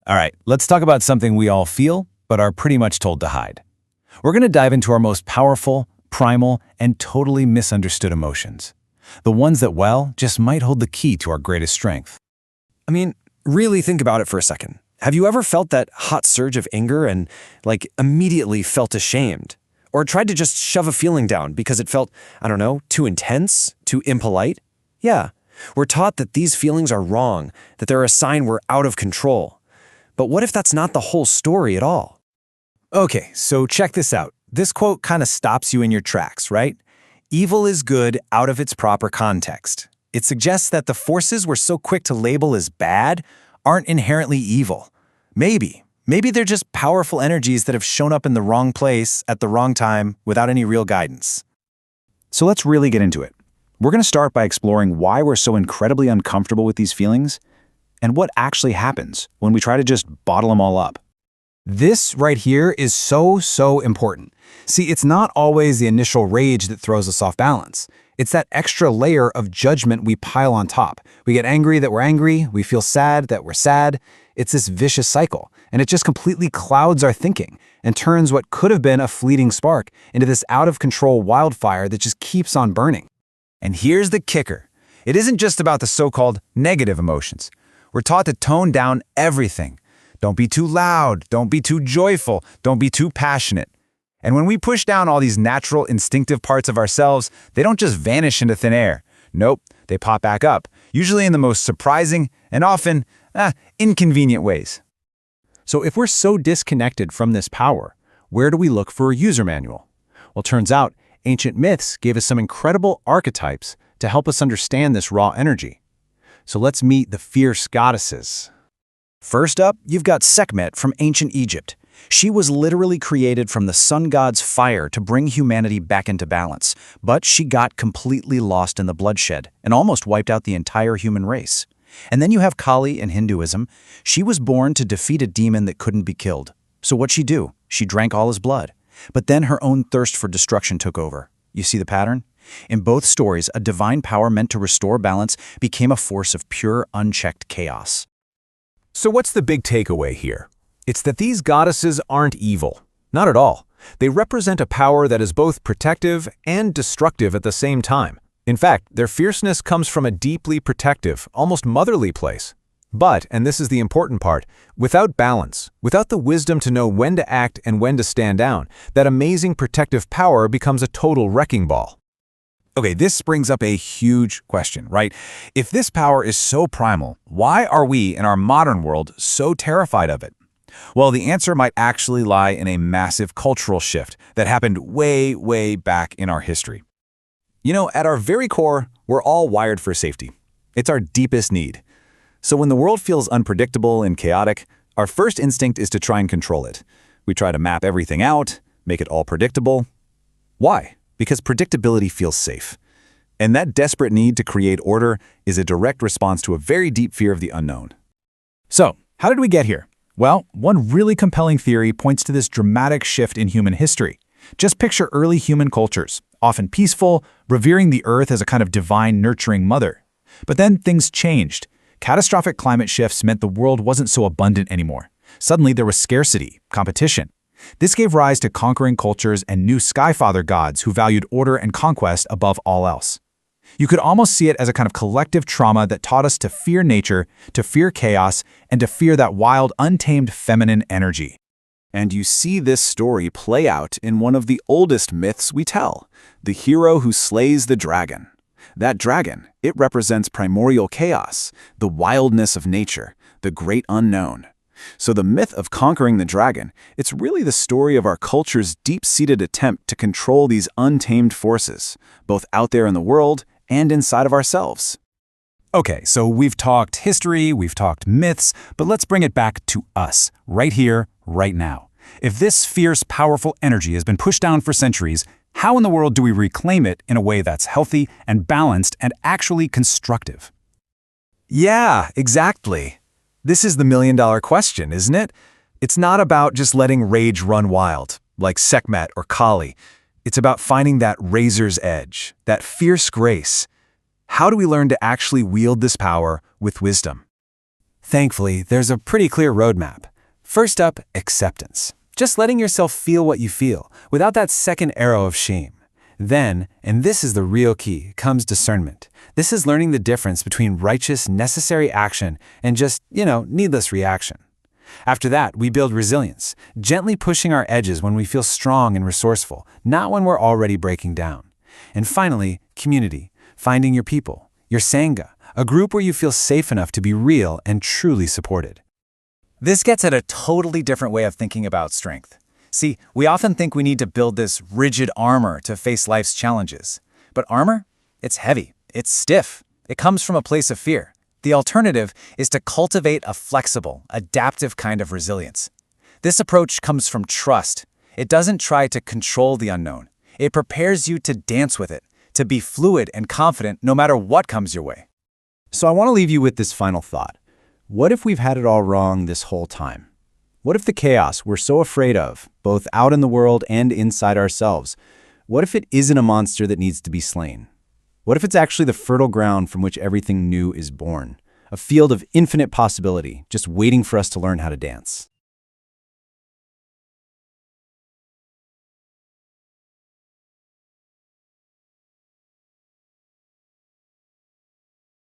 All right, let's talk about something we all feel, but are pretty much told to hide. We're going to dive into our most powerful, primal, and totally misunderstood emotions. The ones that, well, just might hold the key to our greatest strength. I mean, really think about it for a second. Have you ever felt that hot surge of anger and, immediately felt ashamed? Or tried to just shove a feeling down because it felt, I don't know, too intense, too impolite? Yeah, we're taught that these feelings are wrong, that they're a sign we're out of control. But what if that's not the whole story at all? Okay, so check this out. This quote kind of stops you in your tracks, right? Evil is good out of its proper context. It suggests that the forces we're so quick to label as bad aren't inherently evil. Maybe they're just powerful energies that have shown up in the wrong place at the wrong time without any real guidance. So let's really get into it. We're going to start by exploring why we're so incredibly uncomfortable with these feelings and what actually happens when we try to just bottle them all up. This right here is so important. See, it's not always the initial rage that throws us off balance. It's that extra layer of judgment we pile on top. We get angry that we're angry, we feel sad that we're sad. It's this vicious cycle, and it just completely clouds our thinking and turns what could have been a fleeting spark into this out-of-control wildfire that just keeps on burning. And here's the kicker. It isn't just about the so-called negative emotions. We're taught to tone down everything. Don't be too loud, don't be too joyful, don't be too passionate. And when we push down all these natural, instinctive parts of ourselves, they don't just vanish into thin air. Nope, they pop back up, usually in the most surprising and often inconvenient ways. So if we're so disconnected from this power, where do we look for a user manual? Well, turns out ancient myths gave us some incredible archetypes to help us understand this raw energy. So let's meet the fierce goddesses. First up, you've got Sekhmet from ancient Egypt. She was literally created from the sun god's fire to bring humanity back into balance, but she got completely lost in the bloodshed and almost wiped out the entire human race. And then you have Kali in Hinduism. She was born to defeat a demon that couldn't be killed. So what'd she do? She drank all his blood. But then her own thirst for destruction took over. You see the pattern? In both stories, a divine power meant to restore balance became a force of pure, unchecked chaos. So what's the big takeaway here? It's that these goddesses aren't evil. Not at all. They represent a power that is both protective and destructive at the same time. In fact, their fierceness comes from a deeply protective, almost motherly place. But, and this is the important part, without balance, without the wisdom to know when to act and when to stand down, that amazing protective power becomes a total wrecking ball. Okay, this brings up a huge question, right? If this power is so primal, why are we in our modern world so terrified of it? Well, the answer might actually lie in a massive cultural shift that happened way back in our history. You know, at our very core, we're all wired for safety. It's our deepest need. So when the world feels unpredictable and chaotic, our first instinct is to try and control it. We try to map everything out, make it all predictable. Why? Because predictability feels safe. And that desperate need to create order is a direct response to a very deep fear of the unknown. So, how did we get here? Well, one really compelling theory points to this dramatic shift in human history. Just picture early human cultures, often peaceful, revering the earth as a kind of divine, nurturing mother. But then things changed. Catastrophic climate shifts meant the world wasn't so abundant anymore. Suddenly there was scarcity, competition. This gave rise to conquering cultures and new skyfather gods who valued order and conquest above all else. You could almost see it as a kind of collective trauma that taught us to fear nature, to fear chaos, and to fear that wild, untamed feminine energy. And you see this story play out in one of the oldest myths we tell, the hero who slays the dragon. That dragon, it represents primordial chaos, the wildness of nature, the great unknown. So the myth of conquering the dragon, it's really the story of our culture's deep-seated attempt to control these untamed forces, both out there in the world and inside of ourselves. Okay, so we've talked history, we've talked myths, but let's bring it back to us, right here, right now. If this fierce, powerful energy has been pushed down for centuries, how in the world do we reclaim it in a way that's healthy and balanced and actually constructive? Yeah, exactly. This is the million-dollar question, isn't it? It's not about just letting rage run wild, like Sekhmet or Kali. It's about finding that razor's edge, that fierce grace. How do we learn to actually wield this power with wisdom? Thankfully, there's a pretty clear roadmap. First up, acceptance. Just letting yourself feel what you feel, without that second arrow of shame. Then, and this is the real key, comes discernment. This is learning the difference between righteous, necessary action and just, needless reaction. After that, we build resilience, gently pushing our edges when we feel strong and resourceful, not when we're already breaking down. And finally, community, finding your people, your Sangha, a group where you feel safe enough to be real and truly supported. This gets at a totally different way of thinking about strength. See, we often think we need to build this rigid armor to face life's challenges. But armor? It's heavy. It's stiff. It comes from a place of fear. The alternative is to cultivate a flexible, adaptive kind of resilience. This approach comes from trust. It doesn't try to control the unknown. It prepares you to dance with it, to be fluid and confident no matter what comes your way. So I want to leave you with this final thought. What if we've had it all wrong this whole time? What if the chaos we're so afraid of, both out in the world and inside ourselves, what if it isn't a monster that needs to be slain? What if it's actually the fertile ground from which everything new is born? A field of infinite possibility, just waiting for us to learn how to dance.